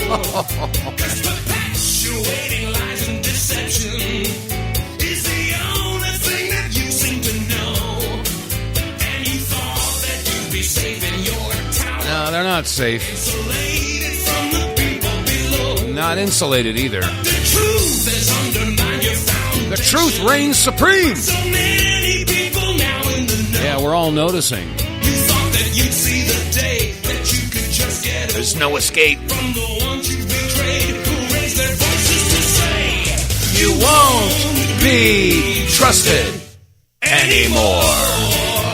Perpetuating lies and deception is the only thing that you seem to know. And you thought that you'd be safe in your tower. No, they're not safe. Insulated from the people below. Not insulated either. The truth is undermined, you found. The truth reigns supreme. So many people now in the know. Yeah, we're all noticing. You thought that you'd see the day that you could just get There's no escape. from the ones you betrayed, who raised their voices to say, You won't be trusted anymore.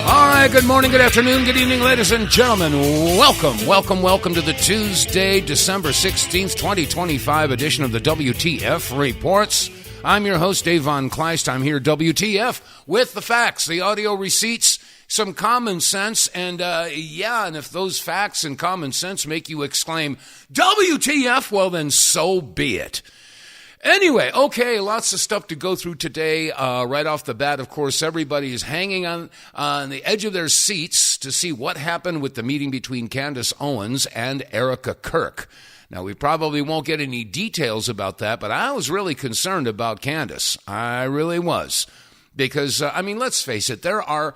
All right, good morning, good afternoon, good evening, ladies and gentlemen. Welcome to the Tuesday, December 16th, 2025 edition of the WTF Reports. I'm your host, Dave vonKleist. I'm here, WTF, with the facts, the audio receipts, some common sense, and and if those facts and common sense make you exclaim, WTF, well then so be it. Anyway, okay, lots of stuff to go through today. Right off the bat, of course, everybody is hanging on the edge of their seats to see what happened with the meeting between Candace Owens and Erica Kirk. Now, we probably won't get any details about that, but I was really concerned about Candace. I really was. Because, let's face it, there are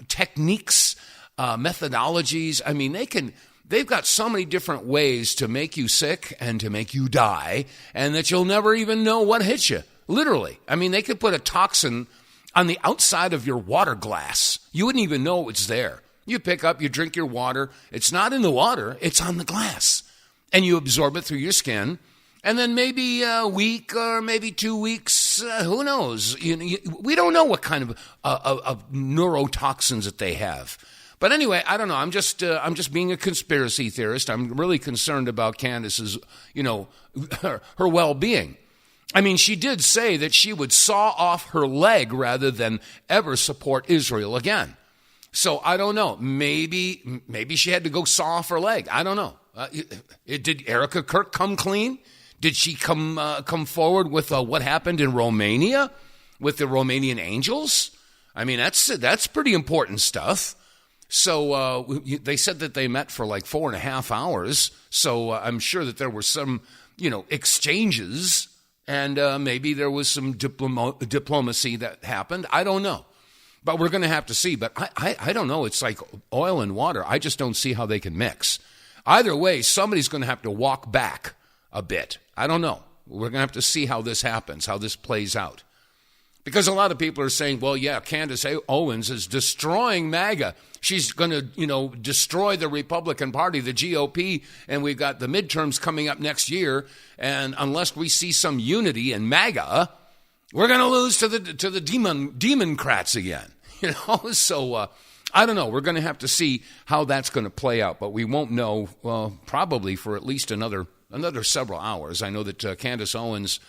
techniques, methodologies. They've got so many different ways to make you sick and to make you die, and that you'll never even know what hit you. Literally. They could put a toxin on the outside of your water glass. You wouldn't even know it's there. You pick up, you drink your water. It's not in the water, it's on the glass. And you absorb it through your skin. And then maybe a week or maybe 2 weeks, who knows? We don't know what kind of neurotoxins that they have. But anyway, I don't know. I'm just being a conspiracy theorist. I'm really concerned about Candace's, her well-being. She did say that she would saw off her leg rather than ever support Israel again. So I don't know. Maybe she had to go saw off her leg. I don't know. Did Erica Kirk come clean? Did she come forward with what happened in Romania with the Romanian angels? That's pretty important stuff. So they said that they met for like 4.5 hours. So I'm sure that there were some, exchanges, and maybe there was some diplomacy that happened. I don't know. But we're going to have to see. But I don't know. It's like oil and water. I just don't see how they can mix. Either way, somebody's going to have to walk back a bit. I don't know. We're going to have to see how this happens, how this plays out. Because a lot of people are saying, well, yeah, Candace Owens is destroying MAGA. She's going to, destroy the Republican Party, the GOP, and we've got the midterms coming up next year. And unless we see some unity in MAGA, we're going to lose to the Democrats again. So I don't know. We're going to have to see how that's going to play out. But we won't know, probably for at least another several hours. I know that Candace Owens,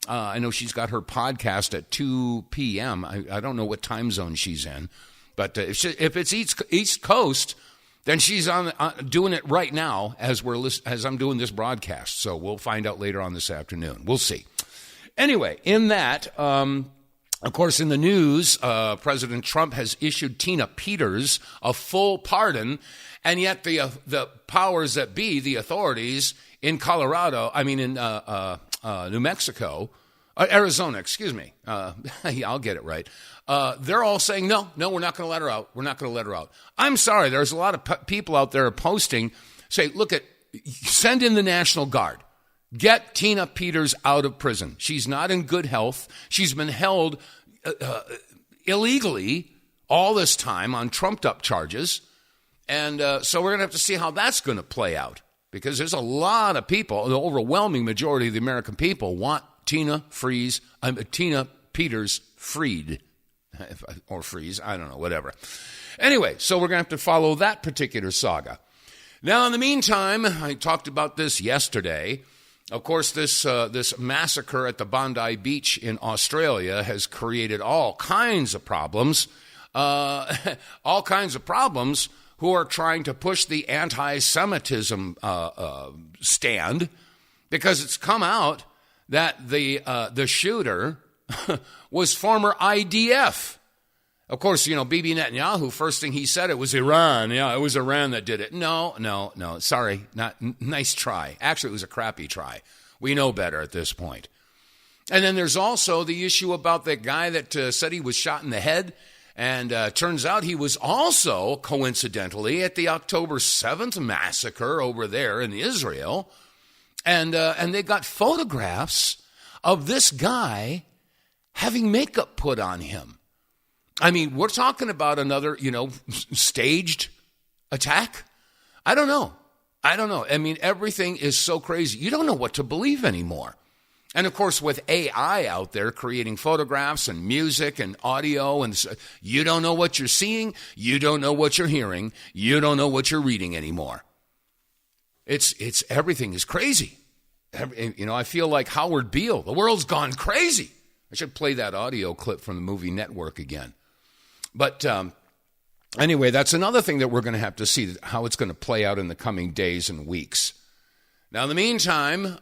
I know she's got her podcast at 2 p.m. I don't know what time zone she's in. But if it's East Coast, then she's on doing it right now as I'm doing this broadcast. So we'll find out later on this afternoon. We'll see. Anyway, in that, of course, in the news, President Trump has issued Tina Peters a full pardon, and yet the powers that be, the authorities in New Mexico, Arizona, excuse me. I'll get it right. They're all saying, no, we're not going to let her out. We're not going to let her out. I'm sorry. There's a lot of people out there posting, say, send in the National Guard. Get Tina Peters out of prison. She's not in good health. She's been held illegally all this time on trumped-up charges. And so we're going to have to see how that's going to play out. Because there's a lot of people, the overwhelming majority of the American people want Tina Peters freed. Or freeze, I don't know, whatever. Anyway, so we're going to have to follow that particular saga. Now, in the meantime, I talked about this yesterday. Of course, this massacre at the Bondi Beach in Australia has created all kinds of problems. Who are trying to push the anti-Semitism stand, because it's come out that the shooter was former IDF. Of course, Bibi Netanyahu, first thing he said, it was Iran. Yeah, it was Iran that did it. No. Sorry, nice try. Actually, it was a crappy try. We know better at this point. And then there's also the issue about the guy that said he was shot in the head. And turns out he was also, coincidentally, at the October 7th massacre over there in Israel. And they got photographs of this guy having makeup put on him. I mean, we're talking about another, staged attack. I don't know. I mean, everything is so crazy. You don't know what to believe anymore. And, of course, with AI out there creating photographs and music and audio, and you don't know what you're seeing, you don't know what you're hearing, you don't know what you're reading anymore. It's everything is crazy. I feel like Howard Beale. The world's gone crazy. I should play that audio clip from the movie Network again. But anyway, that's another thing that we're going to have to see how it's going to play out in the coming days and weeks. Now, in the meantime,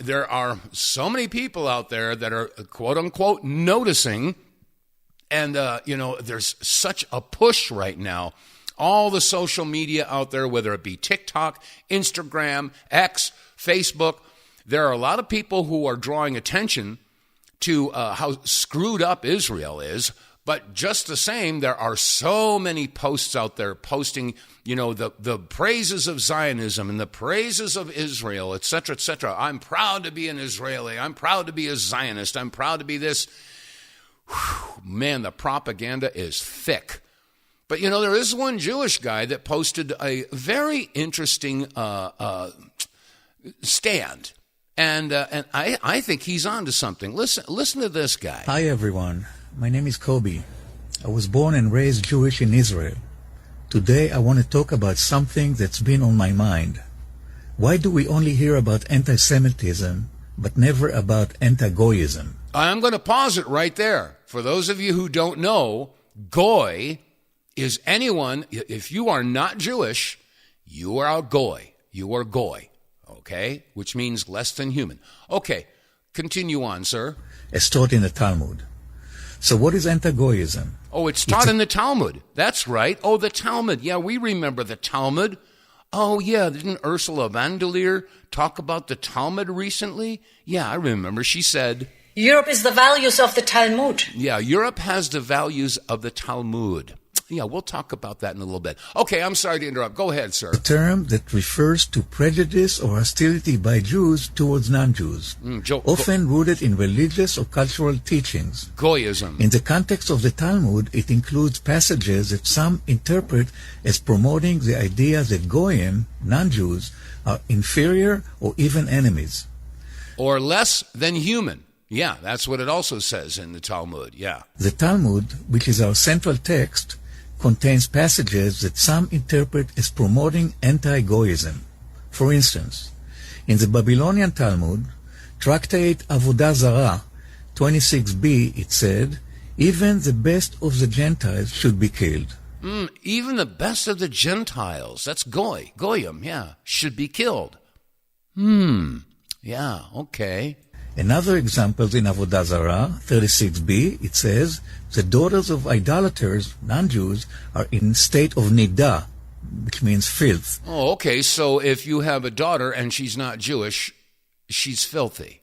there are so many people out there that are, quote unquote, noticing. And, there's such a push right now. All the social media out there, whether it be TikTok, Instagram, X, Facebook, there are a lot of people who are drawing attention to how screwed up Israel is. But just the same, there are so many posts out there posting, the praises of Zionism and the praises of Israel, et cetera, et cetera. I'm proud to be an Israeli. I'm proud to be a Zionist. I'm proud to be this. Whew, man, the propaganda is thick. But, there is one Jewish guy that posted a very interesting stand. And I think he's on to something. Listen to this guy. Hi, everyone. My name is Kobe. I was born and raised Jewish in Israel. Today, I want to talk about something that's been on my mind. Why do we only hear about anti-Semitism, but never about anti-Goyism? I'm going to pause it right there. For those of you who don't know, Goy is anyone, if you are not Jewish, you are a Goy. You are Goy, okay? Which means less than human. Okay, continue on, sir. As taught in the Talmud. So what is anti-Goyism? Oh, it's taught in the Talmud. That's right. Oh, the Talmud. Yeah, we remember the Talmud. Oh, yeah, didn't Ursula von der Leyen talk about the Talmud recently? Yeah, I remember. She said, Europe is the values of the Talmud. Yeah, Europe has the values of the Talmud. Yeah, we'll talk about that in a little bit. Okay, I'm sorry to interrupt. Go ahead, sir. A term that refers to prejudice or hostility by Jews towards non-Jews, often rooted in religious or cultural teachings. Goyism. In the context of the Talmud, it includes passages that some interpret as promoting the idea that Goyim, non-Jews, are inferior or even enemies. Or less than human. Yeah, that's what it also says in the Talmud, yeah. The Talmud, which is our central text, contains passages that some interpret as promoting anti-Goyism. For instance, in the Babylonian Talmud, Tractate Avodah Zarah 26b, it said, even the best of the Gentiles should be killed. Even the best of the Gentiles, that's Goyim, yeah, should be killed. Yeah, okay. Another example in Avodah Zarah 36b, it says, the daughters of idolaters, non-Jews, are in state of nidah, which means filth. Oh, okay, so if you have a daughter and she's not Jewish, she's filthy.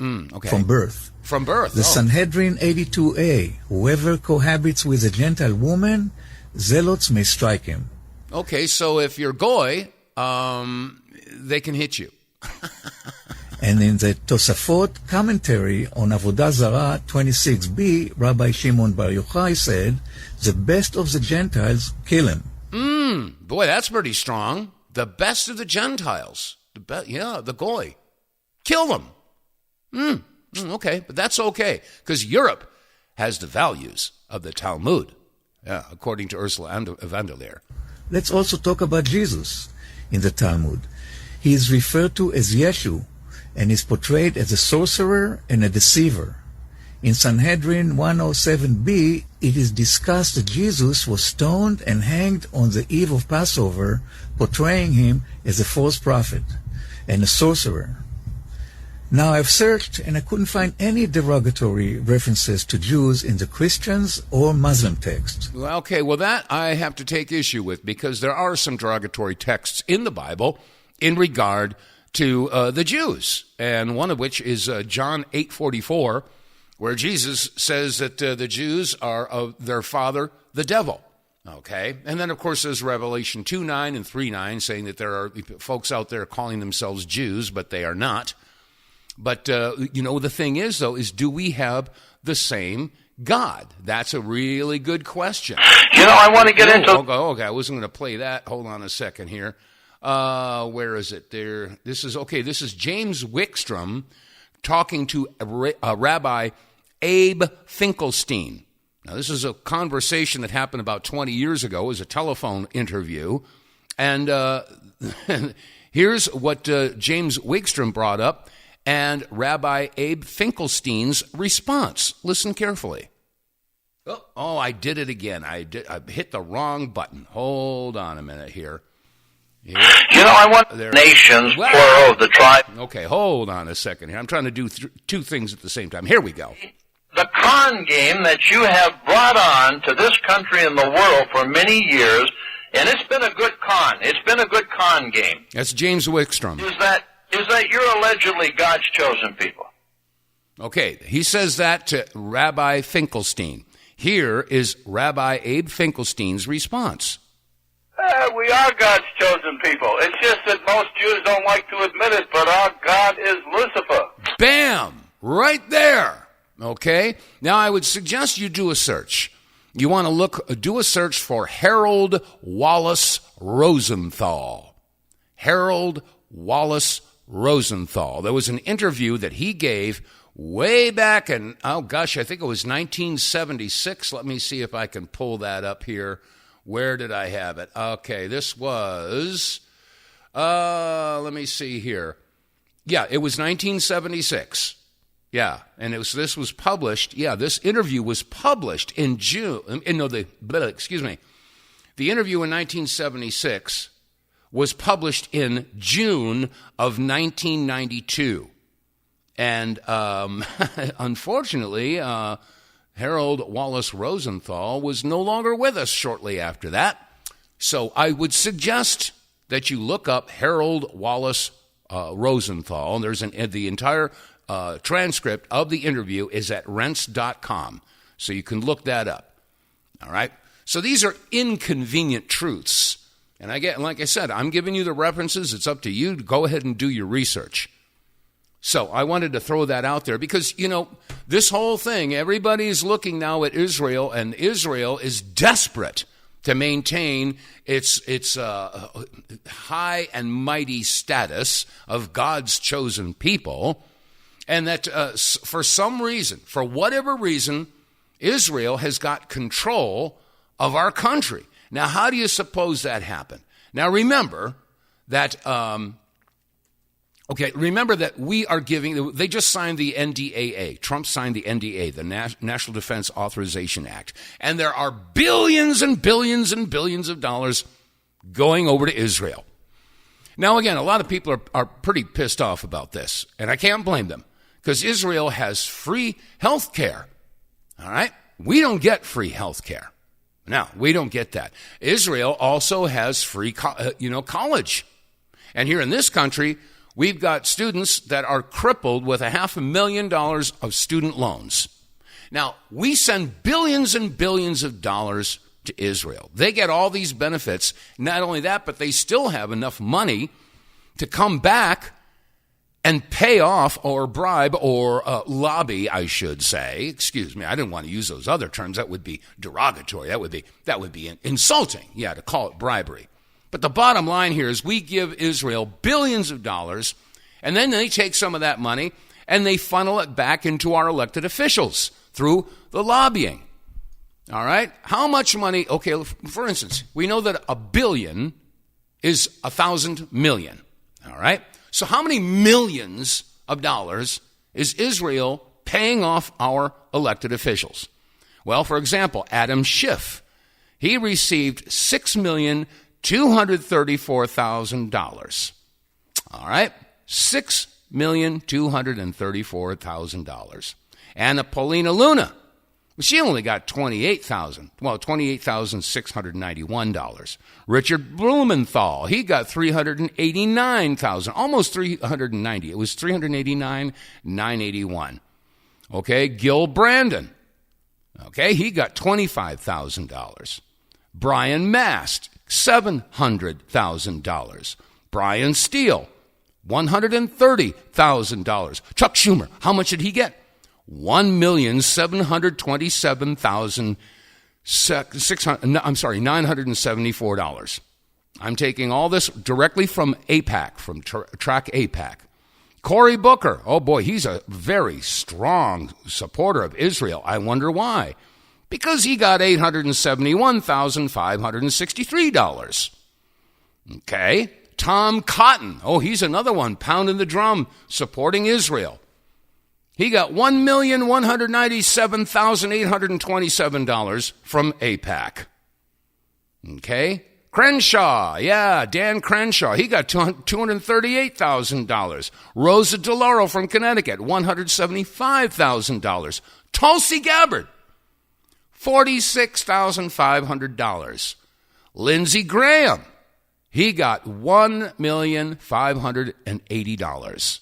Okay. From birth. From birth, The Sanhedrin 82a, whoever cohabits with a Gentile woman, zealots may strike him. Okay, so if you're Goy, they can hit you. And in the Tosafot commentary on Avodah Zarah 26b, Rabbi Shimon Bar Yochai said, the best of the Gentiles, kill him. Boy, that's pretty strong. The best of the Gentiles. The Goy. Kill them. Okay, but that's okay, because Europe has the values of the Talmud, according to Ursula von der Leyen. Let's also talk about Jesus in the Talmud. He is referred to as Yeshu, and is portrayed as a sorcerer and a deceiver. In Sanhedrin 107b, it is discussed that Jesus was stoned and hanged on the eve of Passover, portraying him as a false prophet and a sorcerer. Now, I've searched and I couldn't find any derogatory references to Jews in the Christians or Muslim texts. Well, okay, well, that I have to take issue with, because there are some derogatory texts in the Bible in regard to the Jews, and one of which is John 8:44, where Jesus says that the Jews are of their father, the devil. Okay, and then, of course, there's Revelation 2:9 and 3:9, saying that there are folks out there calling themselves Jews, but they are not. But, the thing is, though, is do we have the same God? That's a really good question. I want to get into... Okay, I wasn't going to play that. Hold on a second here. Where is it? There. This is James Wickstrom talking to Rabbi Abe Finkelstein. Now, this is a conversation that happened about 20 years ago. It was a telephone interview. And here's what James Wickstrom brought up and Rabbi Abe Finkelstein's response. Listen carefully. Oh, I did it again. I hit the wrong button. Hold on a minute here. I want nations, plural of the tribe. Okay, hold on a second here. I'm trying to do two things at the same time. Here we go. The con game that you have brought on to this country and the world for many years, and it's been a good con. It's been a good con game. That's James Wickstrom. Is that you're allegedly God's chosen people. Okay, he says that to Rabbi Finkelstein. Here is Rabbi Abe Finkelstein's response. We are God's chosen people. It's just that most Jews don't like to admit it, but our God is Lucifer. Bam! Right there. Okay? Now, I would suggest you do a search. You want to do a search for Harold Wallace Rosenthal. Harold Wallace Rosenthal. There was an interview that he gave way back in, I think it was 1976. Let me see if I can pull that up here. Where did I have it? Okay, this was, let me see here. Yeah, it was 1976. Yeah, and this was published. Yeah, this interview was published in June. The interview in 1976 was published in June of 1992. And unfortunately, Harold Wallace Rosenthal was no longer with us shortly after that. So I would suggest that you look up Harold Wallace Rosenthal. There's the entire transcript of the interview is at rense.com. So you can look that up. All right? So these are inconvenient truths. And like I said, I'm giving you the references. It's up to you to go ahead and do your research. So I wanted to throw that out there because, this whole thing, everybody's looking now at Israel, and Israel is desperate to maintain its high and mighty status of God's chosen people, and that for some reason, for whatever reason, Israel has got control of our country. Now, how do you suppose that happened? Now, remember that... remember that we are they just signed the NDAA. Trump signed the NDA, the National Defense Authorization Act. And there are billions and billions and billions of dollars going over to Israel. Now, again, a lot of people are pretty pissed off about this, and I can't blame them, because Israel has free health care. All right? We don't get free health care. No, we don't get that. Israel also has free college. And here in this country, we've got students that are crippled with $500,000 of student loans. Now, we send billions and billions of dollars to Israel. They get all these benefits. Not only that, but they still have enough money to come back and pay off or bribe or lobby, I should say. Excuse me, I didn't want to use those other terms. That would be derogatory. That would be insulting, to call it bribery. But the bottom line here is we give Israel billions of dollars, and then they take some of that money and they funnel it back into our elected officials through the lobbying. All right? How much money? Okay, for instance, we know that $1 billion is 1,000 million. All right? So how many millions of dollars is Israel paying off our elected officials? Well, for example, Adam Schiff, he received $6,234,000. All right? $6 $6,234,000. Anna Paulina Luna, she only got $28,691. Richard Blumenthal, he got $389,000, almost $390. It was $389,981. Okay, Gil Brandon, okay, he got $25,000. Brian Mast, $700,000. Brian Steele, $130,000. Chuck Schumer, how much did he get? $1,727,974. I'm taking all this directly from AIPAC, from Track AIPAC. Cory Booker, oh boy, he's a very strong supporter of Israel. I wonder why. Because he got $871,563. Okay. Tom Cotton, oh, he's another one, pounding the drum, supporting Israel. He got $1,197,827 from AIPAC. Okay. Crenshaw, yeah, Dan Crenshaw, he got $238,000. Rosa DeLauro from Connecticut, $175,000. Tulsi Gabbard, $46,500. Lindsey Graham, he got $1,580,000.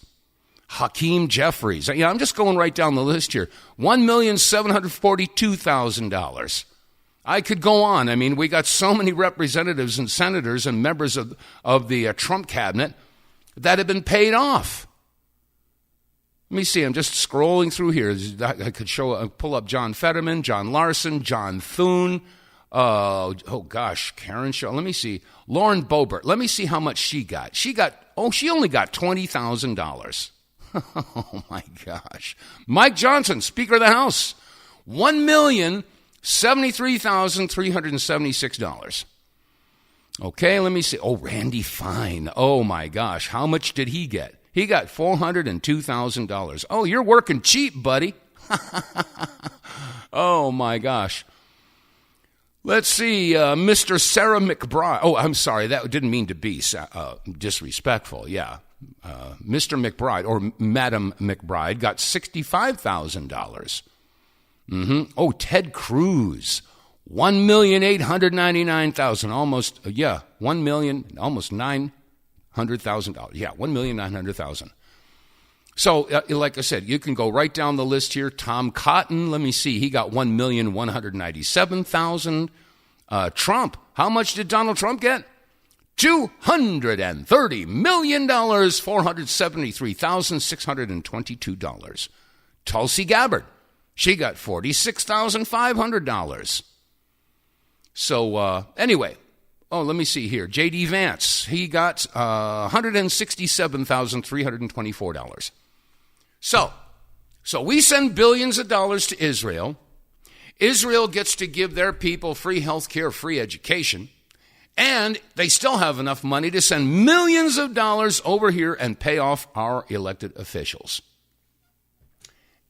Hakeem Jeffries, yeah, I'm just going right down the list here, $1,742,000. I could go on. I mean, we got so many representatives and senators and members of the Trump cabinet that have been paid off. Let me see. I'm just scrolling through here. I could pull up John Fetterman, John Larson, John Thune. Karen Shaw. Let me see. Lauren Boebert. Let me see how much she got. She only got $20,000. Oh, my gosh. Mike Johnson, Speaker of the House, $1,073,376. Okay, let me see. Oh, Randy Fine. Oh, my gosh. How much did he get? He got $402,000. Oh, you're working cheap, buddy. Oh, my gosh. Let's see. Mr. Sarah McBride. Oh, I'm sorry. That didn't mean to be disrespectful. Yeah. Mr. McBride or Madam McBride got $65,000. Oh, Ted Cruz, $1,899,000, almost $900,000. Yeah, $1,900,000. So, like I said, you can go right down the list here. Tom Cotton, let me see, he got $1,197,000. Trump, how much did Donald Trump get? $230 million, $473,622. Tulsi Gabbard, she got $46,500. So, anyway, let me see here. J.D. Vance, he got $167,324. So we send billions of dollars to Israel. Israel gets to give their people free health care, free education, and they still have enough money to send millions of dollars over here and pay off our elected officials.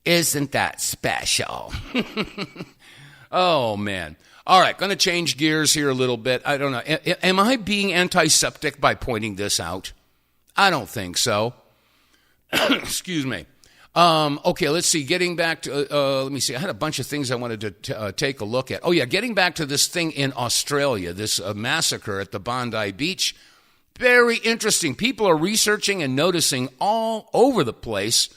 Isn't that special? Oh, man. All right, going to change gears here a little bit. I don't know. Am I being antiseptic by pointing this out? I don't think so. Excuse me. Okay, let's see. Getting back to, let me see. I had a bunch of things I wanted to take a look at. Oh, yeah, getting back to this thing in Australia, this massacre at the Bondi Beach. Very interesting. People are researching and noticing all over the place.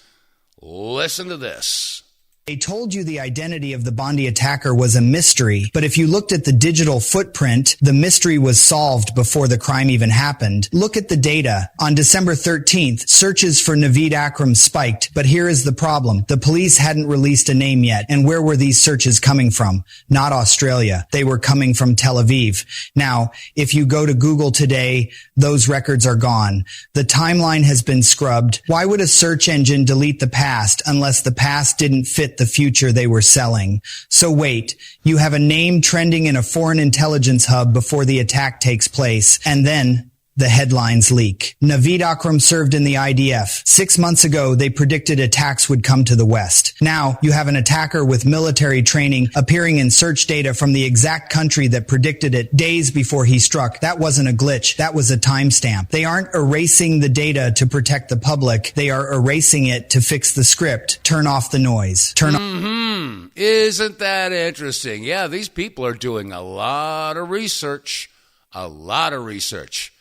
Listen to this. They told you the identity of the Bondi attacker was a mystery, but if you looked at the digital footprint, the mystery was solved before the crime even happened. Look at the data. On December 13th, searches for Naveed Akram spiked, but here is the problem. The police hadn't released a name yet, and where were these searches coming from? Not Australia. They were coming from Tel Aviv. Now, if you go to Google today, those records are gone. The timeline has been scrubbed. Why would a search engine delete the past unless the past didn't fit the future they were selling? So wait, you have a name trending in a foreign intelligence hub before the attack takes place, and then The headlines leak. Naveed Akram served in the IDF. 6 months ago, they predicted attacks would come to the West. Now, you have an attacker with military training appearing in search data from the exact country that predicted it days before he struck. That wasn't a glitch. That was a timestamp. They aren't erasing the data to protect the public. They are erasing it to fix the script. Turn off the noise. Isn't that interesting? Yeah, these people are doing a lot of research. A lot of research.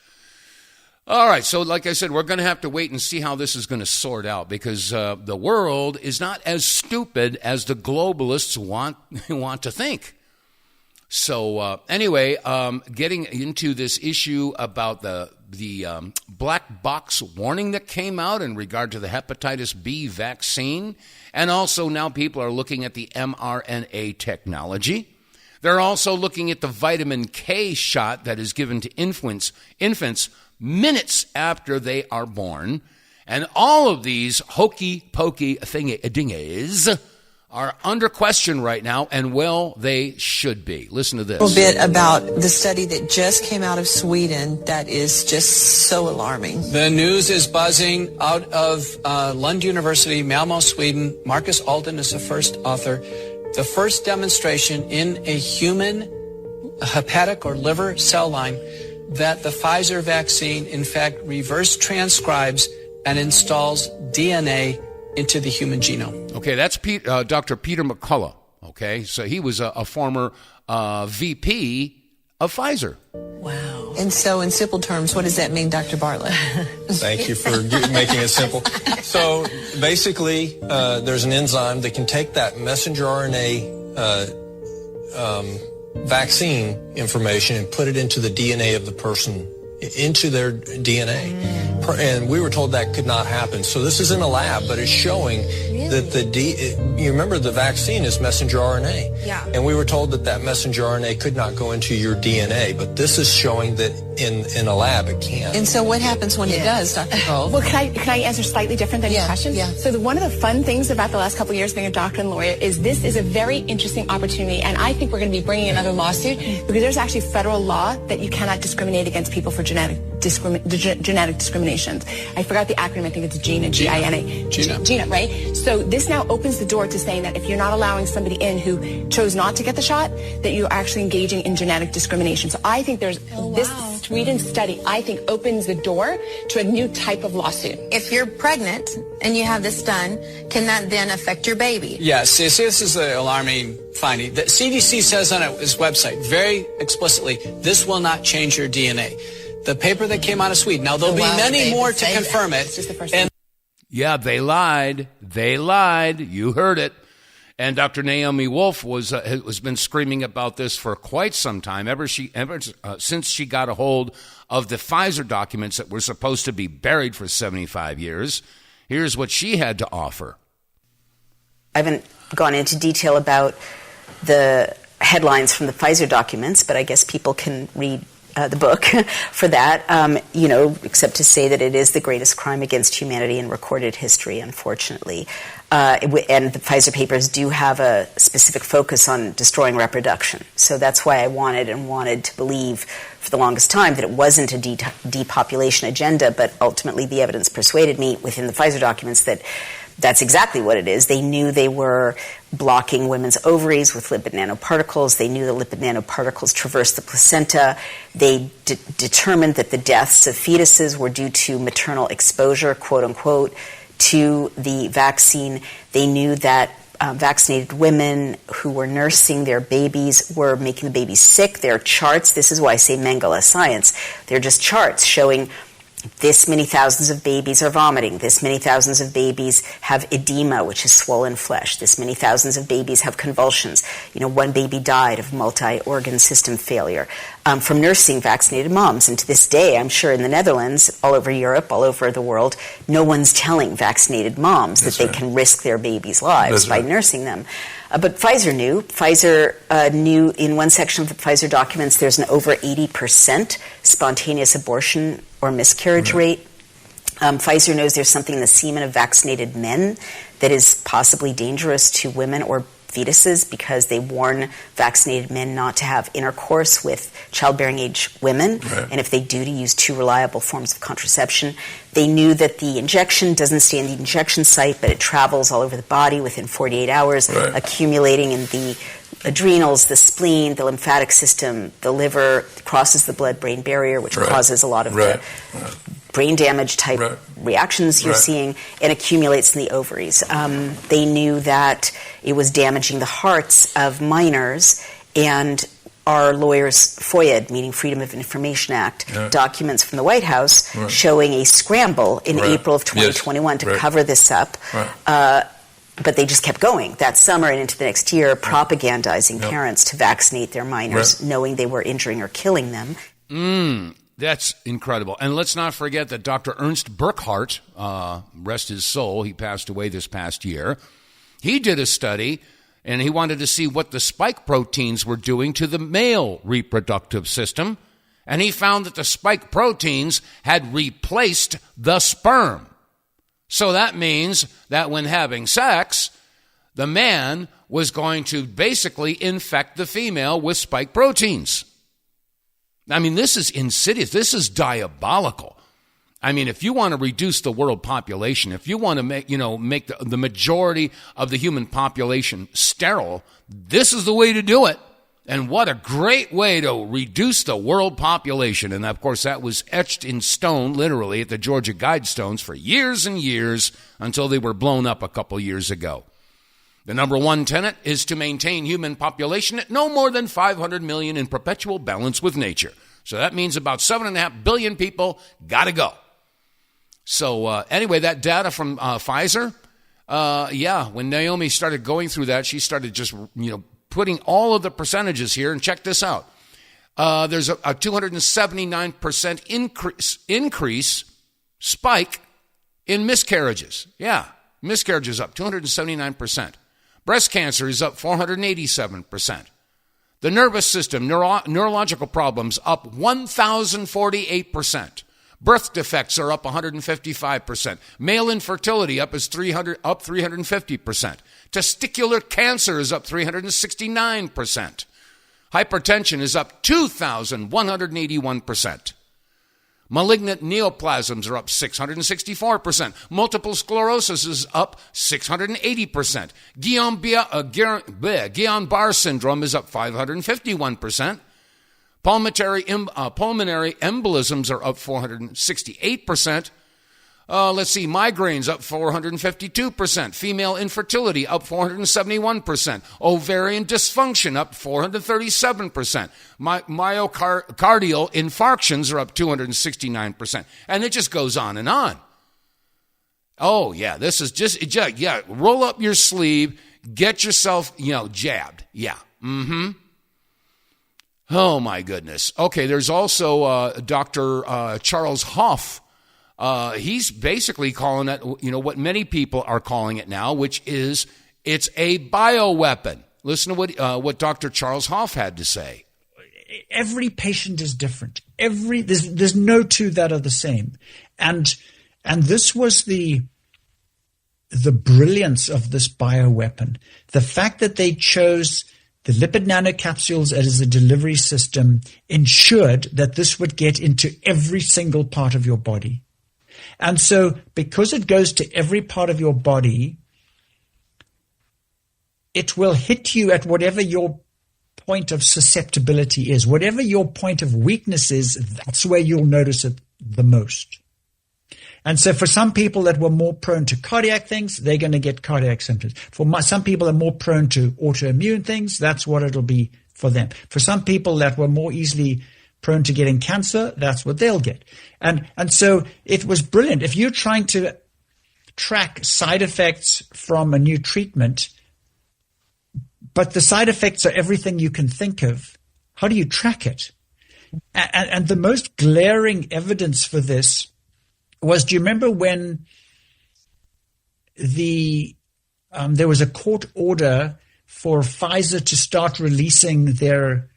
All right, so like I said, we're going to have to wait and see how this is going to sort out, because the world is not as stupid as the globalists want to think. So anyway, getting into this issue about the black box warning that came out in regard to the hepatitis B vaccine, and also now people are looking at the mRNA technology. They're also looking at the vitamin K shot that is given to infants minutes after they are born. And all of these hokey-pokey dingies are under question right now, and well, they should be. Listen to this. A little bit about the study that just came out of Sweden that is just so alarming. The news is buzzing out of Lund University, Malmö, Sweden. Marcus Alden is the first author. The first demonstration in a human hepatic or liver cell line that the Pfizer vaccine, in fact, reverse transcribes and installs DNA into the human genome. Okay, that's Dr. Peter McCullough. Okay, so he was a former VP of Pfizer. Wow. And so in simple terms, what does that mean, Dr. Bartlett? Thank you for making it simple. So basically, there's an enzyme that can take that messenger RNA vaccine information and put it into the DNA of the person, into their DNA. And we were told that could not happen. So this is in a lab, but it's showing that you remember the vaccine is messenger RNA. Yeah. And we were told that messenger RNA could not go into your DNA, but this is showing that in a lab it can. And so what happens when it does, Dr. Cole? Well, can I answer slightly different than your question? Yeah. So one of the fun things about the last couple of years being a doctor and lawyer is this is a very interesting opportunity, and I think we're going to be bringing another lawsuit because there's actually federal law that you cannot discriminate against people for genetic discriminations. I forgot the acronym. I think it's GINA, G-I-N-A. GINA, right? So this now opens the door to saying that if you're not allowing somebody in who chose not to get the shot, that you're actually engaging in genetic discrimination. So I think there's this Sweden study, I think, opens the door to a new type of lawsuit. If you're pregnant and you have this done, can that then affect your baby? Yes, this is an alarming finding. The CDC says on its website very explicitly, this will not change your DNA. The paper that came out of Sweden. Now, there'll be many more to confirm it. Yeah, they lied. They lied. You heard it. And Dr. Naomi Wolf has been screaming about this for quite some time, ever since she got a hold of the Pfizer documents that were supposed to be buried for 75 years. Here's what she had to offer. I haven't gone into detail about the headlines from the Pfizer documents, but I guess people can read the book for that, except to say that it is the greatest crime against humanity in recorded history, unfortunately. And the Pfizer papers do have a specific focus on destroying reproduction. So that's why I wanted to believe for the longest time that it wasn't a depopulation agenda, but ultimately the evidence persuaded me within the Pfizer documents that that's exactly what it is. They knew they were blocking women's ovaries with lipid nanoparticles. They knew the lipid nanoparticles traversed the placenta. They determined that the deaths of fetuses were due to maternal exposure, quote unquote, to the vaccine. They knew that vaccinated women who were nursing their babies were making the babies sick. There are charts. This is why I say Mengele science. They're just charts showing this many thousands of babies are vomiting. This many thousands of babies have edema, which is swollen flesh. This many thousands of babies have convulsions. One baby died of multi-organ system failure from nursing vaccinated moms. And to this day, I'm sure in the Netherlands, all over Europe, all over the world, no one's telling vaccinated moms that they can risk their babies' lives by nursing them. But Pfizer knew. Pfizer knew in one section of the Pfizer documents there's an over 80% spontaneous abortion or miscarriage rate. Pfizer knows there's something in the semen of vaccinated men that is possibly dangerous to women or fetuses because they warn vaccinated men not to have intercourse with childbearing age women, and if they do, to use 2 reliable forms of contraception. They knew that the injection doesn't stay in the injection site, but it travels all over the body within 48 hours, accumulating in the adrenals, the spleen, the lymphatic system, the liver, crosses the blood-brain barrier, which causes a lot of the brain damage type reactions you're seeing, and accumulates in the ovaries. They knew that it was damaging the hearts of minors, and our lawyers FOIA'd, meaning Freedom of Information Act, documents from the White House showing a scramble in April of 2021 to cover this up. But they just kept going that summer and into the next year, propagandizing parents to vaccinate their minors, knowing they were injuring or killing them. That's incredible. And let's not forget that Dr. Ernst Burkhardt, rest his soul, he passed away this past year. He did a study, and he wanted to see what the spike proteins were doing to the male reproductive system. And he found that the spike proteins had replaced the sperm. So that means that when having sex, the man was going to basically infect the female with spike proteins. I mean, this is insidious. This is diabolical. I mean, if you want to reduce the world population, if you want to make the majority of the human population sterile, this is the way to do it. And what a great way to reduce the world population. And, of course, that was etched in stone, literally, at the Georgia Guidestones for years and years until they were blown up a couple years ago. The number one tenet is to maintain human population at no more than 500 million in perpetual balance with nature. So that means about 7.5 billion people got to go. So anyway, that data from Pfizer, when Naomi started going through that, she started just, putting all of the percentages here, and check this out. There's a 279% increase spike in miscarriages. Yeah, miscarriages up 279%. Breast cancer is up 487%. The nervous system, neurological problems up 1,048%. Birth defects are up 155%. Male infertility up 350%. Testicular cancer is up 369%. Hypertension is up 2,181%. Malignant neoplasms are up 664%. Multiple sclerosis is up 680%. Guillain-Barré syndrome is up 551%. Pulmonary embolisms are up 468%. Migraines up 452%. Female infertility up 471%. Ovarian dysfunction up 437%. Myocardial infarctions are up 269%. And it just goes on and on. Oh, yeah, this is just, roll up your sleeve, get yourself, jabbed. Yeah, Oh, my goodness. Okay, there's also Dr. Charles Hoffe. He's basically calling it, what many people are calling it now, which is it's a bioweapon. Listen to what Dr. Charles Hoffe had to say. Every patient is different. There's no two that are the same. And this was the brilliance of this bioweapon. The fact that they chose the lipid nanocapsules as a delivery system ensured that this would get into every single part of your body. And so because it goes to every part of your body, it will hit you at whatever your point of susceptibility is. Whatever your point of weakness is, that's where you'll notice it the most. And so for some people that were more prone to cardiac things, they're going to get cardiac symptoms. Some people are more prone to autoimmune things, that's what it'll be for them. For some people that were more easily prone to getting cancer, that's what they'll get. And so it was brilliant. If you're trying to track side effects from a new treatment, but the side effects are everything you can think of, how do you track it? And the most glaring evidence for this was, do you remember when there was a court order for Pfizer to start releasing their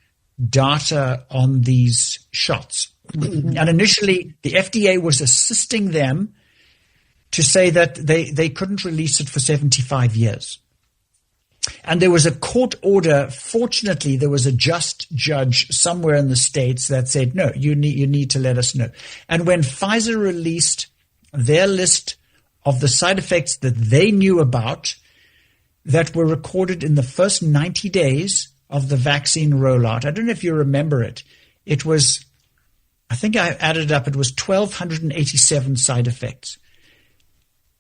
data on these shots? And initially, the FDA was assisting them to say that they couldn't release it for 75 years. And there was a court order. Fortunately, there was a just judge somewhere in the States that said, no, you need to let us know. And when Pfizer released their list of the side effects that they knew about that were recorded in the first 90 days of the vaccine rollout, I don't know if you remember it. It was, I think I added up, it was 1,287 side effects.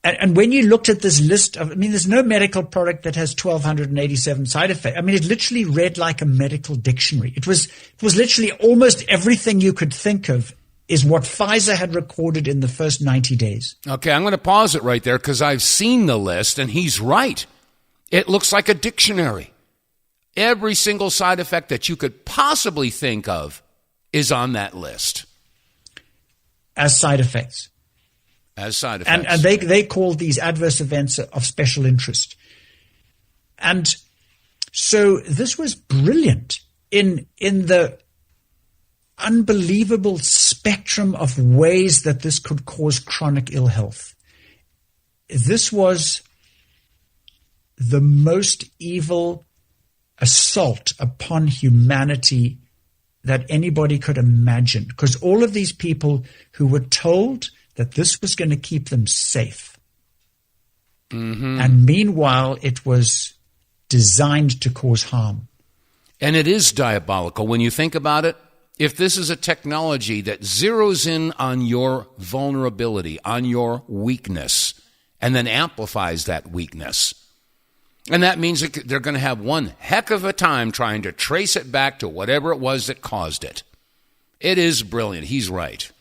And when you looked at this list of, there's no medical product that has 1,287 side effects. It literally read like a medical dictionary. It was literally almost everything you could think of is what Pfizer had recorded in the first 90 days. Okay, I'm going to pause it right there because I've seen the list, and he's right. It looks like a dictionary. Every single side effect that you could possibly think of is on that list. As side effects. As side effects. And they call these adverse events of special interest. And so this was brilliant in the unbelievable spectrum of ways that this could cause chronic ill health. This was the most evil assault upon humanity that anybody could imagine, because all of these people who were told that this was going to keep them safe. Mm-hmm. And meanwhile, it was designed to cause harm. And it is diabolical when you think about it. If this is a technology that zeroes in on your vulnerability, on your weakness, and then amplifies that weakness, and that means that they're going to have one heck of a time trying to trace it back to whatever it was that caused it. It is brilliant. He's right.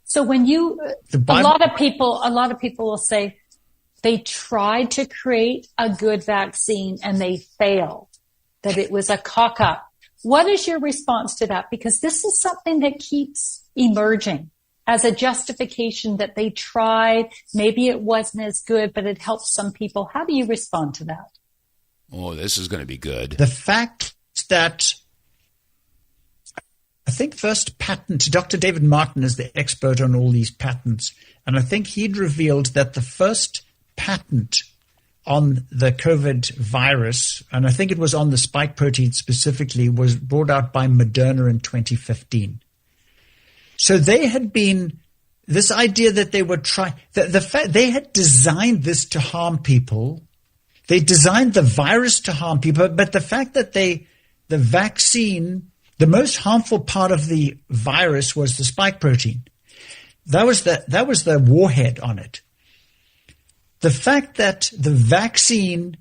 So when a lot of people will say they tried to create a good vaccine and they failed, that it was a cock up. What is your response to that? Because this is something that keeps emerging as a justification that they tried. Maybe it wasn't as good, but it helped some people. How do you respond to that? Oh, this is going to be good. The fact that I think first patent, Dr. David Martin is the expert on all these patents, and I think he'd revealed that the first patent on the COVID virus, and I think it was on the spike protein specifically, was brought out by Moderna in 2015. So they had been, this idea that they were trying, the fact they had designed this to harm people, they designed the virus to harm people, but the fact that the vaccine, the most harmful part of the virus was the spike protein. That was the warhead on it. The fact that the vaccine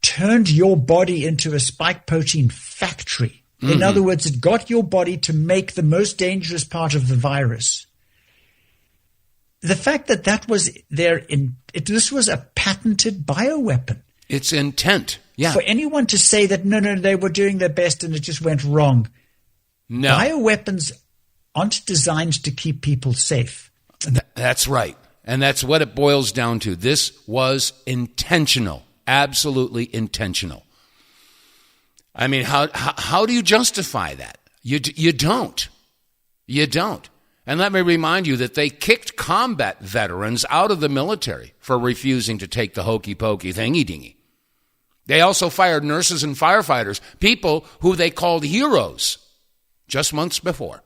turned your body into a spike protein factory. Mm-hmm. In other words, it got your body to make the most dangerous part of the virus. The fact that was this was a patented bioweapon. It's intent. Yeah. For anyone to say that, no, they were doing their best and it just went wrong. No. Bioweapons aren't designed to keep people safe. That's right. And that's what it boils down to. This was intentional. Absolutely intentional. I mean, how do you justify that? You don't. You don't. And let me remind you that they kicked combat veterans out of the military for refusing to take the hokey-pokey thingy-dingy. They also fired nurses and firefighters, people who they called heroes, just months before.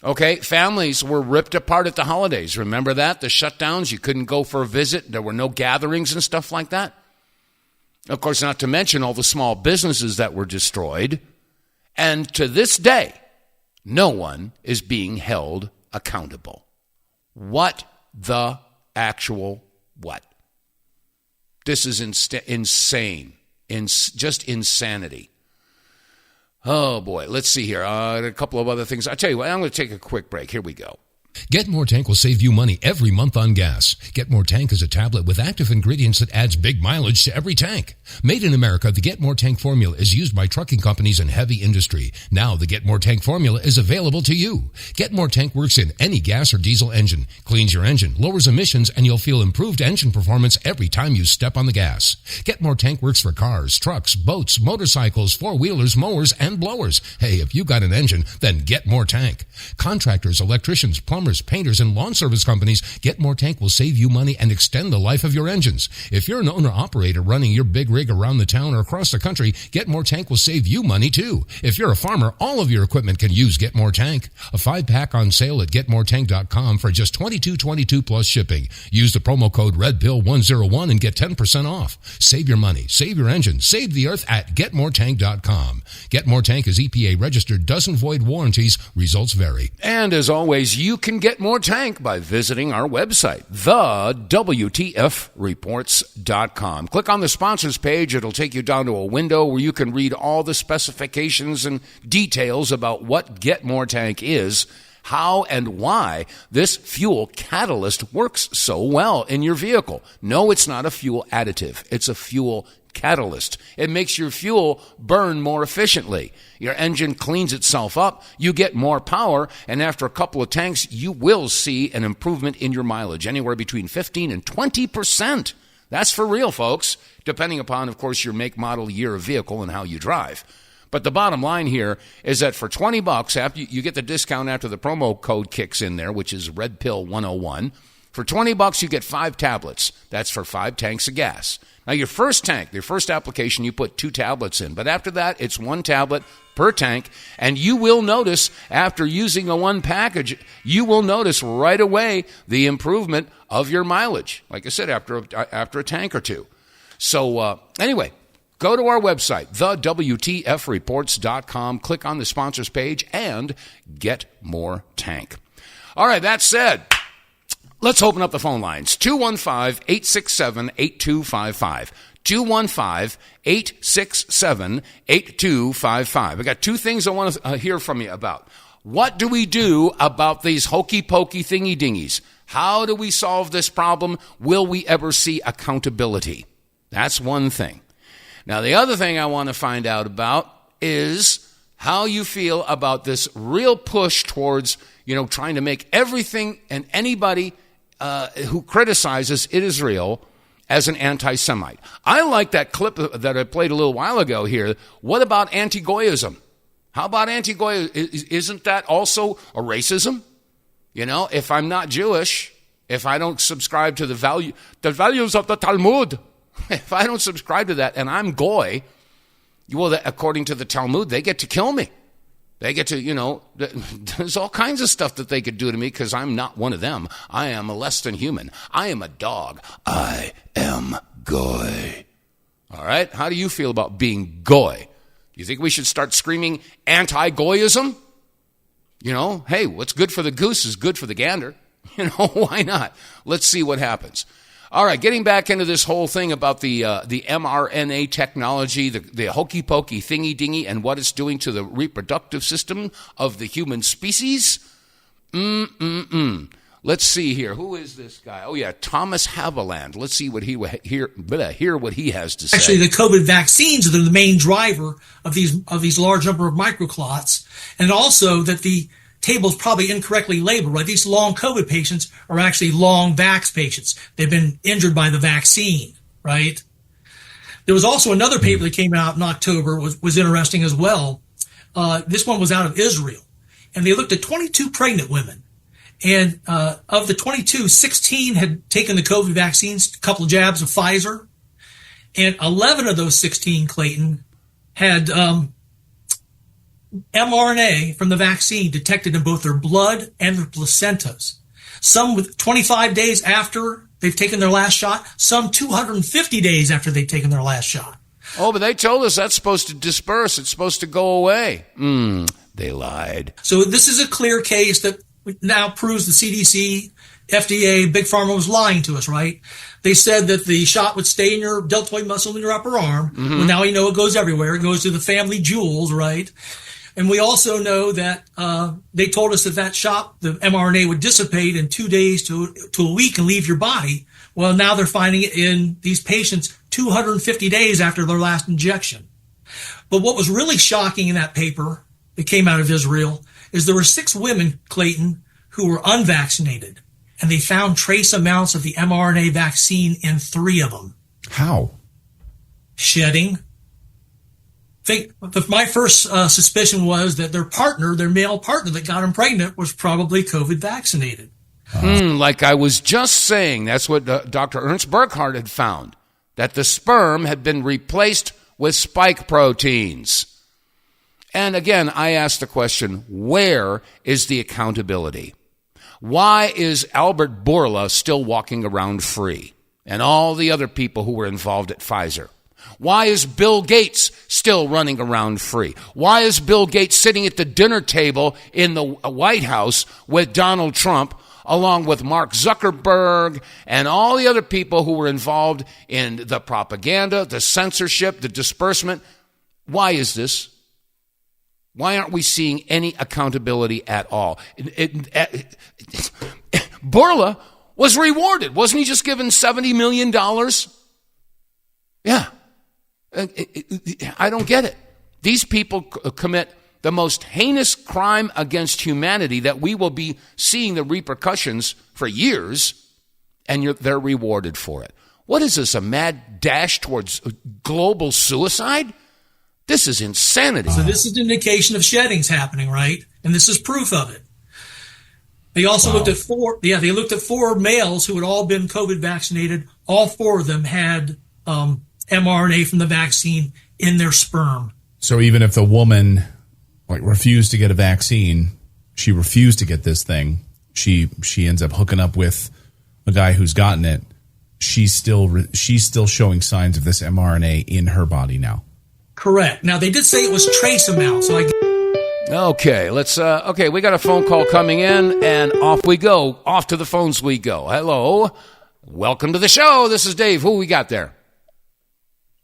Okay, families were ripped apart at the holidays. Remember that? The shutdowns, you couldn't go for a visit. There were no gatherings and stuff like that. Of course, not to mention all the small businesses that were destroyed. And to this day, no one is being held accountable. What the actual what? This is insane. Just insanity. Oh, boy. Let's see here. A couple of other things. I'll tell you what, I'm going to take a quick break. Here we go. Get More Tank will save you money every month on gas. Get More Tank is a tablet with active ingredients that adds big mileage to every tank. Made in America, the Get More Tank formula is used by trucking companies and heavy industry. Now the Get More Tank formula is available to you. Get More Tank works in any gas or diesel engine, cleans your engine, lowers emissions, and you'll feel improved engine performance every time you step on the gas. Get More Tank works for cars, trucks, boats, motorcycles, four-wheelers, mowers, and blowers. Hey, if you got an engine, then Get More Tank. Contractors, electricians, plumbers, plumbers, painters, and lawn service companies, Get More Tank will save you money and extend the life of your engines. If you're an owner-operator running your big rig around the town or across the country, Get More Tank will save you money too. If you're a farmer, all of your equipment can use Get More Tank. A 5-pack on sale at GetMoreTank.com for just $22.22 plus shipping. Use the promo code REDPILL101 and get 10% off. Save your money, save your engine, save the earth at GetMoreTank.com. Get More Tank is EPA registered, doesn't void warranties, results vary. And as always, you can get more tank by visiting our website, TheWTFReports.com. Click on the sponsors page. It'll take you down to a window where you can read all the specifications and details about what Get More Tank is, how and why this fuel catalyst works so well in your vehicle. No, it's not a fuel additive. It's a fuel catalyst. It makes your fuel burn more efficiently. Your engine cleans itself up, you get more power, and after a couple of tanks, you will see an improvement in your mileage, anywhere between 15 and 20%. That's for real, folks, depending upon, of course, your make, model, year of vehicle and how you drive. But the bottom line here is that for $20, after you get the discount after the promo code kicks in there, which is RedPill101, for $20 you get 5 tablets. That's for 5 tanks of gas. Now, your first tank, your first application, you put 2 tablets in. But after that, it's 1 tablet per tank. And you will notice, after using a 1 package, you will notice right away the improvement of your mileage. Like I said, after a tank or 2. So, anyway, go to our website, TheWTFReports.com. Click on the sponsors page and get more tank. All right, that said, let's open up the phone lines. 215-867-8255. 215-867-8255. I got 2 things I want to hear from you about. What do we do about these hokey-pokey thingy-dingies? How do we solve this problem? Will we ever see accountability? That's one thing. Now, the other thing I want to find out about is how you feel about this real push towards, trying to make everything and anybody who criticizes Israel as an anti-Semite. I like that clip that I played a little while ago here. What about Anti-Goyism? How about Anti-Goyism? Isn't that also a racism? If I'm not Jewish, if I don't subscribe to the values of the Talmud, if I don't subscribe to that and I'm Goy, well, according to the Talmud, they get to kill me. They get to, there's all kinds of stuff that they could do to me because I'm not one of them. I am a less than human. I am a dog. I am Goy. All right? How do you feel about being Goy? You think we should start screaming anti-Goyism? Hey, what's good for the goose is good for the gander. Why not? Let's see what happens. All right, getting back into this whole thing about the mRNA technology, the hokey-pokey thingy-dingy, and what it's doing to the reproductive system of the human species. Let's see here. Who is this guy? Oh, yeah, Thomas Haviland. Let's see what hear what he has to say. Actually, the COVID vaccines are the main driver of these large number of microclots, and also that the table's probably incorrectly labeled, right? These long COVID patients are actually long VAX patients. They've been injured by the vaccine, right? There was also another paper that came out in October, was interesting as well. This one was out of Israel, and they looked at 22 pregnant women. And of the 22, 16 had taken the COVID vaccines, a couple of jabs of Pfizer, and 11 of those 16, Clayton, had mRNA from the vaccine detected in both their blood and their placentas. Some with 25 days after they've taken their last shot, some 250 days after they've taken their last shot. Oh, but they told us that's supposed to disperse. It's supposed to go away. They lied. So this is a clear case that now proves the CDC, FDA, Big Pharma was lying to us, right? They said that the shot would stay in your deltoid muscle in your upper arm. Well, now you know it goes everywhere. It goes to the family jewels, right? And we also know that they told us that shot, the mRNA, would dissipate in 2 days to a week and leave your body. Well, now they're finding it in these patients 250 days after their last injection. But what was really shocking in that paper that came out of Israel is there were 6 women, Clayton, who were unvaccinated, and they found trace amounts of the mRNA vaccine in 3 of them. How? Shedding, My first suspicion was that their male partner that got them pregnant, was probably COVID vaccinated. Like I was just saying, that's what Dr. Ernst Burkhardt had found, that the sperm had been replaced with spike proteins. And again, I asked the question, where is the accountability? Why is Albert Bourla still walking around free? And all the other people who were involved at Pfizer? Why is Bill Gates still running around free? Why is Bill Gates sitting at the dinner table in the White House with Donald Trump, along with Mark Zuckerberg and all the other people who were involved in the propaganda, the censorship, the disbursement? Why is this? Why aren't we seeing any accountability at all? Bourla was rewarded. Wasn't he just given $70 million? Yeah. I don't get it. These people commit the most heinous crime against humanity that we will be seeing the repercussions for years, and they're rewarded for it. What is this, a mad dash towards global suicide? This is insanity. So this is an indication of sheddings happening, right? And this is proof of it. They also looked at four males who had all been COVID vaccinated. All four of them had mRNA from the vaccine in their sperm. So even if the woman refused to get a vaccine, she refused to get this thing, she ends up hooking up with a guy who's gotten it, she's still showing signs of this mRNA in her body now. Correct. Now, they did say it was trace amount, so Okay, we got a phone call coming in, and off we go. Off to the phones we go. Hello. Welcome to the show. This is Dave. Who we got there?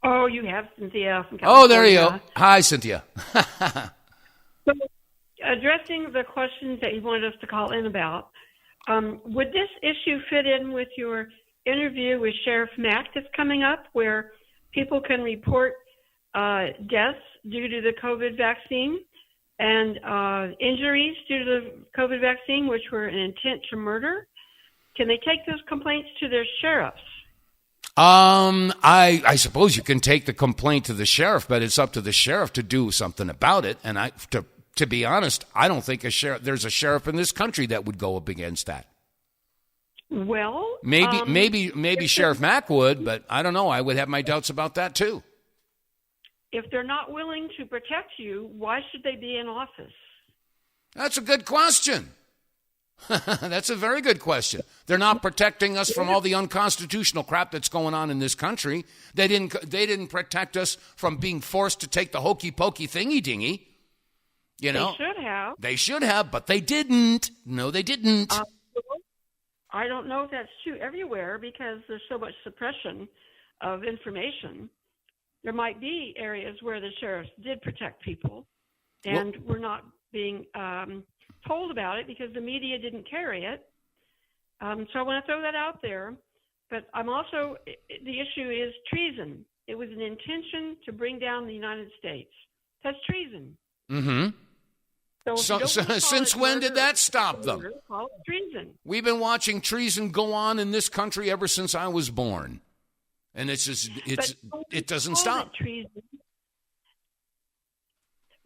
Oh, you have Cynthia from California. Oh, there you go. Hi, Cynthia. So, addressing the questions that you wanted us to call in about, would this issue fit in with your interview with Sheriff Mack that's coming up, where people can report deaths due to the COVID vaccine and injuries due to the COVID vaccine, which were an intent to murder? Can they take those complaints to their sheriffs? I suppose you can take the complaint to the sheriff, but it's up to the sheriff to do something about it. And to be honest, I don't think there's a sheriff in this country that would go up against that. Well, maybe Sheriff Mack would, but I don't know. I would have my doubts about that too. If they're not willing to protect you, why should they be in office? That's a good question. That's a very good question. They're not protecting us from all the unconstitutional crap that's going on in this country. They didn't protect us from being forced to take the hokey pokey thingy dingy. You know, they should have, but they didn't. No, they didn't. I don't know if that's true everywhere because there's so much suppression of information. There might be areas where the sheriffs did protect people, and we're not being told about it because the media didn't carry it. So I want to throw that out there. But I'm also, the issue is treason. It was an intention to bring down the United States. That's treason. Mm-hmm. So since when did that stop them? Call it treason. We've been watching treason go on in this country ever since I was born. And it doesn't stop. Treason.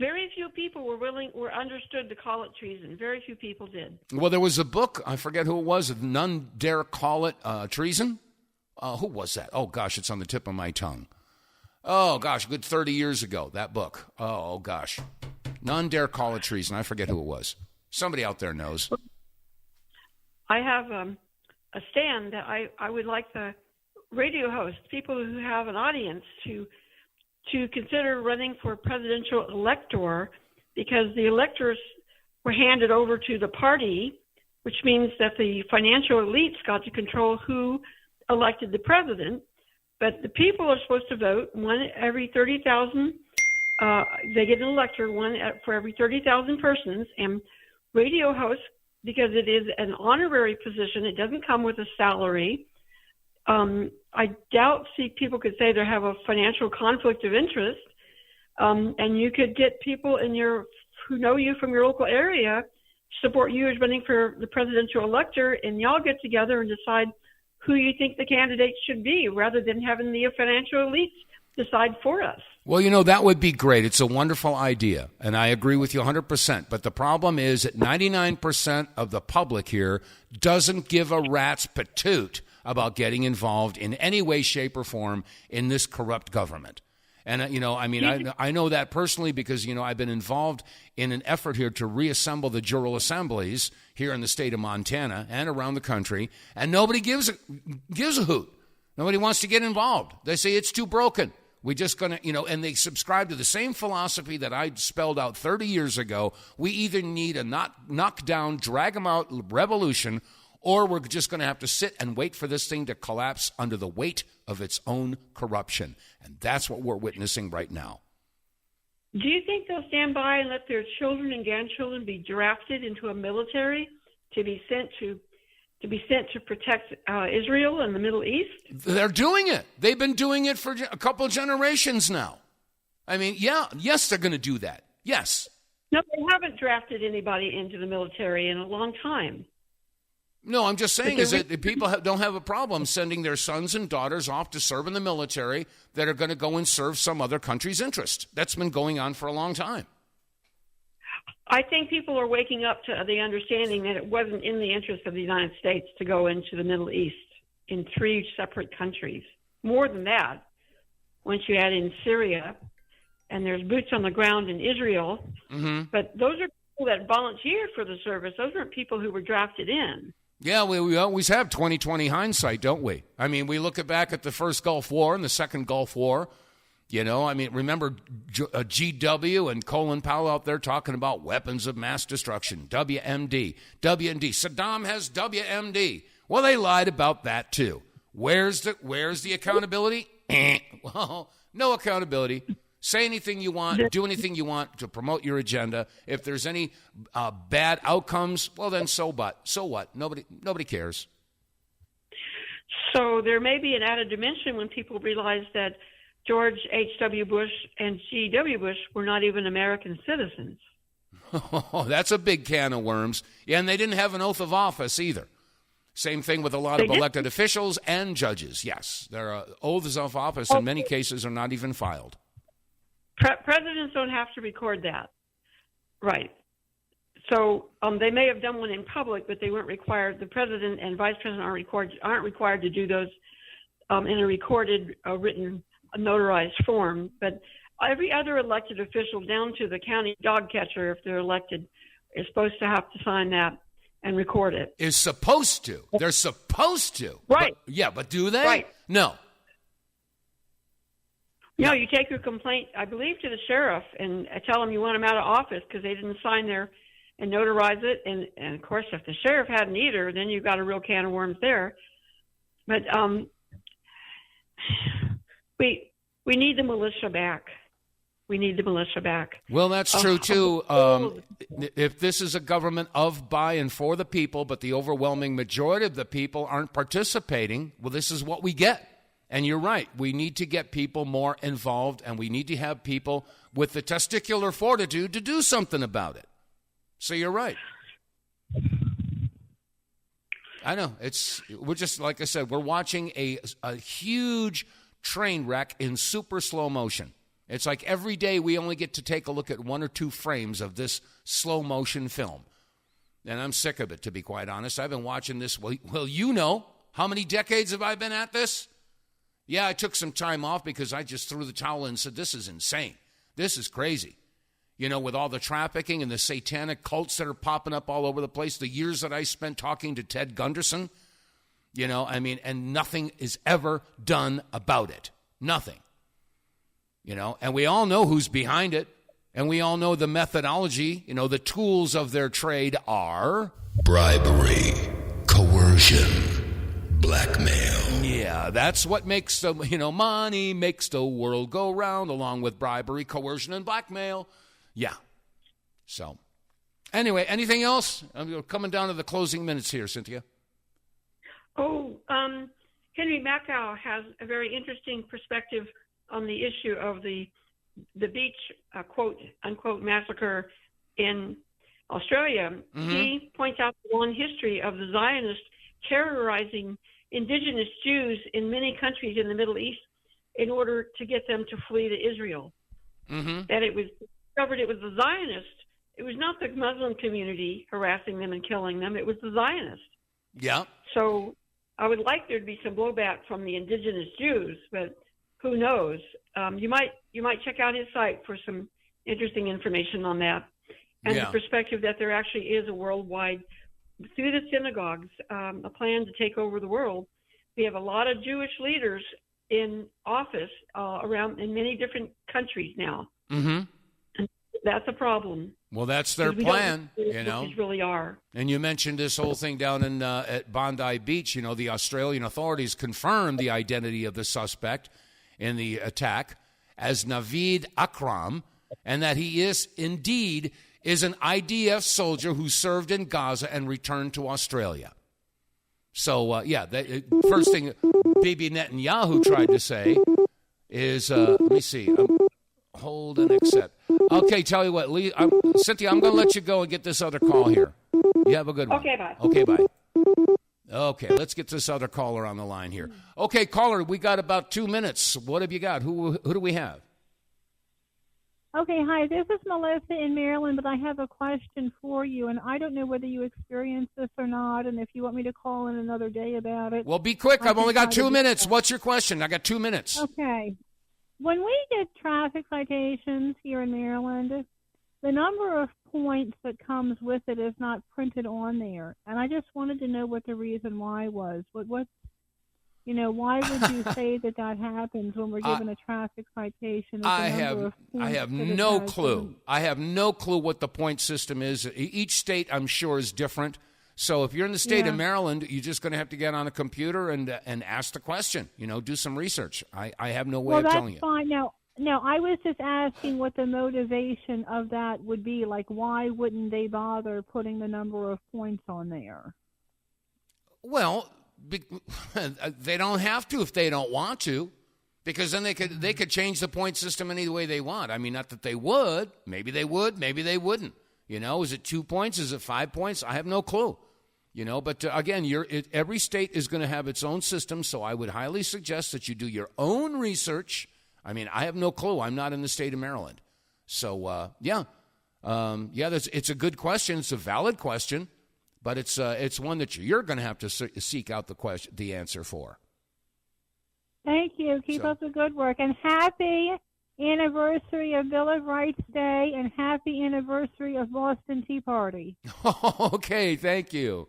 Very few people were understood to call it treason. Very few people did. Well, there was a book, I forget who it was, None Dare Call It Treason. Who was that? Oh, gosh, it's on the tip of my tongue. Oh, gosh, a good 30 years ago, that book. Oh, gosh. None Dare Call It Treason. I forget who it was. Somebody out there knows. I have a stand that I would like the radio hosts, people who have an audience, to consider running for presidential elector, because the electors were handed over to the party, which means that the financial elites got to control who elected the president. But the people are supposed to vote one every 30,000. They get an elector, one for every 30,000 persons. And radio hosts, because it is an honorary position, it doesn't come with a salary. I doubt people could say they have a financial conflict of interest, and you could get people who know you from your local area support you as running for the presidential elector, and y'all get together and decide who you think the candidates should be, rather than having the financial elites decide for us. Well, that would be great. It's a wonderful idea, and I agree with you 100%. But the problem is that 99% of the public here doesn't give a rat's patoot about getting involved in any way, shape, or form in this corrupt government. And, I know that personally because, I've been involved in an effort here to reassemble the General Assemblies here in the state of Montana and around the country, and nobody gives a hoot. Nobody wants to get involved. They say it's too broken. We're just going to, and they subscribe to the same philosophy that I spelled out 30 years ago. We either need a knock down, drag them out revolution, or we're just going to have to sit and wait for this thing to collapse under the weight of its own corruption. And that's what we're witnessing right now. Do you think they'll stand by and let their children and grandchildren be drafted into a military to be sent to protect Israel and the Middle East? They're doing it. They've been doing it for a couple of generations now. I mean, yes, they're going to do that. Yes. No, they haven't drafted anybody into the military in a long time. No, I'm just saying is that people don't have a problem sending their sons and daughters off to serve in the military that are going to go and serve some other country's interest. That's been going on for a long time. I think people are waking up to the understanding that it wasn't in the interest of the United States to go into the Middle East in 3 separate countries. More than that, once you add in Syria, and there's boots on the ground in Israel, but those are people that volunteered for the service. Those aren't people who were drafted in. Yeah, we always have 20/20 hindsight, don't we? I mean, we look back at the first Gulf War and the second Gulf War. Remember GW and Colin Powell out there talking about weapons of mass destruction, WMD. Saddam has WMD. Well, they lied about that too. Where's the accountability? Well, no accountability. Say anything you want, do anything you want to promote your agenda. If there's any bad outcomes, well, then so what? Nobody cares. So there may be an added dimension when people realize that George H.W. Bush and G.W. Bush were not even American citizens. Oh, that's a big can of worms. Yeah, and they didn't have an oath of office either. Same thing with a lot of elected officials and judges. Yes, their oaths of office in many cases are not even filed. Presidents don't have to record that. Right. So they may have done one in public, but they weren't required. The president and vice president aren't required to do those in a recorded, written, notarized form. But every other elected official, down to the county dog catcher, if they're elected, is supposed to have to sign that and record it. Is supposed to. They're supposed to. Right. But do they? Right. No. No, you take your complaint, I believe, to the sheriff and tell them you want them out of office because they didn't sign there and notarize it. And of course, if the sheriff hadn't either, then you've got a real can of worms there. But we need the militia back. We need the militia back. Well, that's true, too. If this is a government of, by, and for the people, but the overwhelming majority of the people aren't participating, well, this is what we get. And you're right. We need to get people more involved, and we need to have people with the testicular fortitude to do something about it. So you're right. I know. We're just, like I said, we're watching a huge train wreck in super slow motion. It's like every day we only get to take a look at 1 or 2 frames of this slow motion film. And I'm sick of it, to be quite honest. I've been watching this. Well, you know, how many decades have I been at this? Yeah, I took some time off because I just threw the towel in and said, this is insane. This is crazy. With all the trafficking and the satanic cults that are popping up all over the place, the years that I spent talking to Ted Gunderson, and nothing is ever done about it. Nothing. And we all know who's behind it, and we all know the methodology, the tools of their trade are bribery, coercion, blackmail. Yeah, that's what makes the, money makes the world go round, along with bribery, coercion, and blackmail. Yeah. So, anyway, anything else? I'm coming down to the closing minutes here, Cynthia. Henry Macau has a very interesting perspective on the issue of the beach, quote, unquote, massacre in Australia. Mm-hmm. He points out the long history of the Zionists terrorizing indigenous Jews in many countries in the Middle East in order to get them to flee to Israel. Mm-hmm. That it was discovered it was the Zionists. It was not the Muslim community harassing them and killing them. It was the Zionists. Yeah. So I would like there to be some blowback from the indigenous Jews, but who knows? You might check out his site for some interesting information on that, and the perspective that there actually is a worldwide, through the synagogues, a plan to take over the world. We have a lot of Jewish leaders in office around in many different countries now. Mm-hmm. And that's a problem. Well, that's their plan, These really are. And you mentioned this whole thing down in at Bondi Beach. The Australian authorities confirmed the identity of the suspect in the attack as Naveed Akram, and that he is an IDF soldier who served in Gaza and returned to Australia. So, first thing Bibi Netanyahu tried to say is, let me see, hold and accept. Okay, tell you what, Cynthia, I'm going to let you go and get this other call here. You have a good one. Okay, bye. Okay, bye. Okay, let's get this other caller on the line here. Okay, caller, we got about 2 minutes. What have you got? Who do we have? Okay, hi, this is Melissa in Maryland, but I have a question for you, and I don't know whether you experienced this or not, and if you want me to call in another day about it. Well, be quick. I've only got 2 minutes. What's your question? I got 2 minutes. Okay. When we get traffic citations here in Maryland, the number of points that comes with it is not printed on there, and I just wanted to know what the reason why was. Why would you say that happens when we're given a traffic citation? I have no clue. I have no clue what the point system is. Each state, I'm sure, is different. So if you're in the state of Maryland, you're just going to have to get on a computer and ask the question. Do some research. I have no way of telling you. Well, that's fine. No, I was just asking what the motivation of that would be. Like, why wouldn't they bother putting the number of points on there? Well, they don't have to if they don't want to, because then they could change the point system any way they want. I mean, not that they would. Maybe they would. Maybe they wouldn't. Is it 2 points? Is it 5 points? I have no clue. But again, every state is going to have its own system, so I would highly suggest that you do your own research. I mean, I have no clue. I'm not in the state of Maryland. So, it's a good question. It's a valid question. But it's one that you're going to have to seek out the answer for. Thank you. Keep up the good work. And happy anniversary of Bill of Rights Day and happy anniversary of Boston Tea Party. Okay, thank you.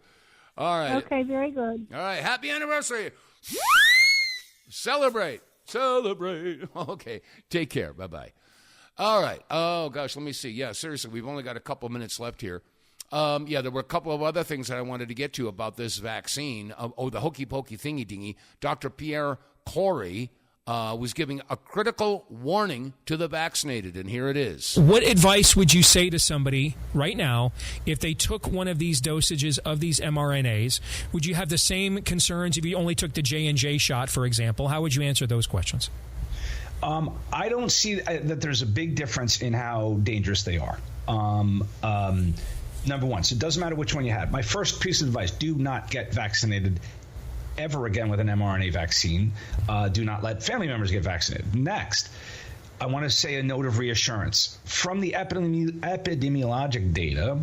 All right. Okay, very good. All right, happy anniversary. Celebrate. Okay, take care. Bye-bye. All right. Oh, gosh, let me see. Yeah, seriously, we've only got a couple minutes left here. There were a couple of other things that I wanted to get to about this vaccine. The hokey pokey thingy dingy. Dr. Pierre Kory was giving a critical warning to the vaccinated, and here it is. What advice would you say to somebody right now if they took one of these dosages of these mRNAs? Would you have the same concerns if you only took the J&J shot, for example? How would you answer those questions? I don't see that there's a big difference in how dangerous they are. Number one, so it doesn't matter which one you had. My first piece of advice, do not get vaccinated ever again with an mRNA vaccine. Do not let family members get vaccinated. Next, I want to say a note of reassurance. From the epidemiologic data,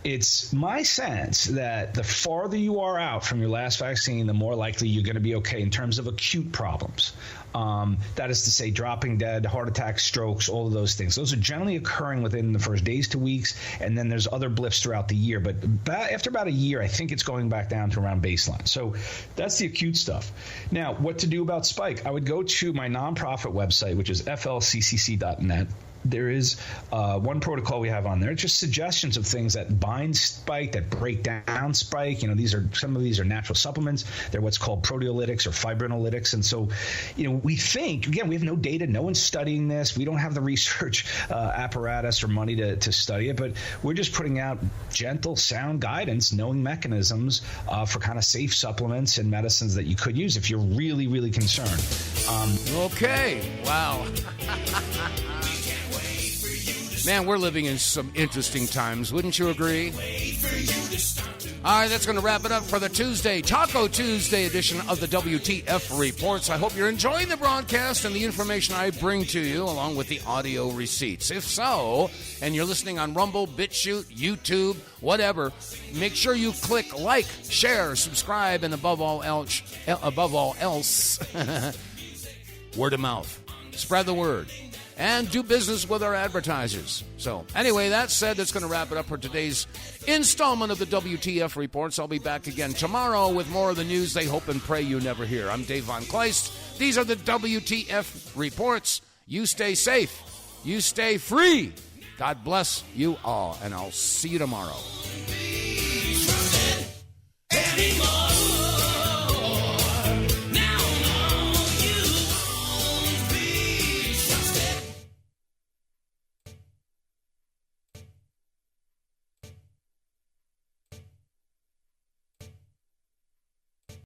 it's my sense that the farther you are out from your last vaccine, the more likely you're going to be okay in terms of acute problems. That is to say, dropping dead, heart attacks, strokes, all of those things. Those are generally occurring within the first days to weeks, and then there's other blips throughout the year. But after about a year, I think it's going back down to around baseline. So that's the acute stuff. Now, what to do about spike? I would go to my nonprofit website, which is flccc.net. There is one protocol we have on there. It's just suggestions of things that bind spike, that break down spike. Some of these are natural supplements. They're what's called proteolytics or fibrinolytics. And so, we think, again, we have no data. No one's studying this. We don't have the research apparatus or money to study it. But we're just putting out gentle, sound guidance, knowing mechanisms for kind of safe supplements and medicines that you could use if you're really, really concerned. Okay. Wow. Man, we're living in some interesting times. Wouldn't you agree? All right, that's going to wrap it up for the Tuesday, Taco Tuesday edition of the WTF Reports. I hope you're enjoying the broadcast and the information I bring to you, along with the audio receipts. If so, and you're listening on Rumble, BitChute, YouTube, whatever, make sure you click like, share, subscribe, and above all else, word of mouth. Spread the word. And do business with our advertisers. So, anyway, that said, that's going to wrap it up for today's installment of the WTF Reports. I'll be back again tomorrow with more of the news they hope and pray you never hear. I'm Dave vonKleist. These are the WTF Reports. You stay safe. You stay free. God bless you all, and I'll see you tomorrow. Anymore.